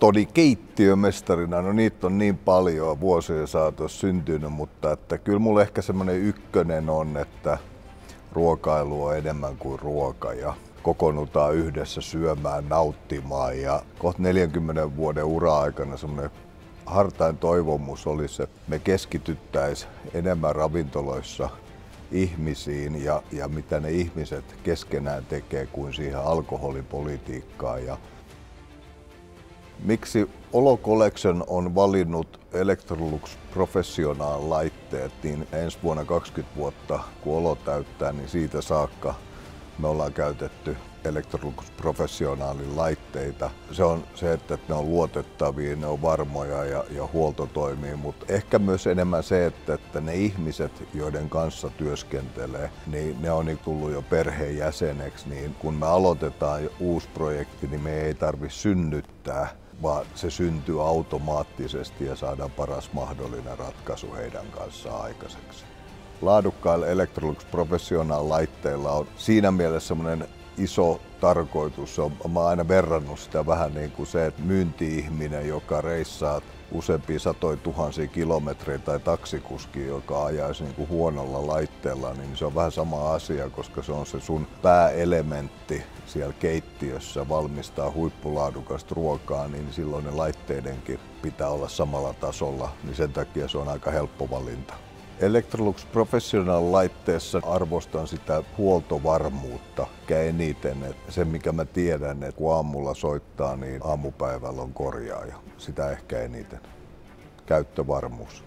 mottoni keittiömestarina, no niitä on niin paljon vuosien saatossa syntynyt, mutta että kyllä mulla ehkä semmoinen ykkönen on, että ruokailu on enemmän kuin ruoka ja kokoonnutaan yhdessä syömään, nauttimaan ja kohta 40 vuoden ura-aikana semmoinen hartain toivomus olisi, että me keskityttäisiin enemmän ravintoloissa ihmisiin ja mitä ne ihmiset keskenään tekee kuin siihen alkoholipolitiikkaan. Ja miksi Olo Collection on valinnut Electrolux Professional-laitteet, niin ensi vuonna 20 vuotta kun Olo täyttää, niin siitä saakka me ollaan käytetty Electrolux Professionalin laitteita. Se on se, että ne on luotettavia, ne on varmoja ja huolto toimii, mutta ehkä myös enemmän se, että ne ihmiset, joiden kanssa työskentelee, niin ne on tullut jo perheenjäseneksi, niin kun me aloitetaan uusi projekti, niin me ei tarvitse synnyttää, vaan se syntyy automaattisesti ja saadaan paras mahdollinen ratkaisu heidän kanssaan aikaiseksi. Laadukkailla Electrolux Professional-laitteilla on siinä mielessä semmoinen iso tarkoitus. Mä oon aina verrannut sitä vähän niin kuin se, että myynti-ihminen, joka reissaa useampia satoja tuhansia kilometrejä tai taksikuski, joka ajaisi niin kuin huonolla laitteella, niin se on vähän sama asia, koska se on se sun pääelementti siellä keittiössä valmistaa huippulaadukasta ruokaa, niin silloin ne laitteidenkin pitää olla samalla tasolla, niin sen takia se on aika helppo valinta. Electrolux Professional-laitteessa arvostan sitä huoltovarmuutta eniten. Että se mikä mä tiedän, että kun aamulla soittaa, niin aamupäivällä on korjaaja. Sitä ehkä eniten. Käyttövarmuus.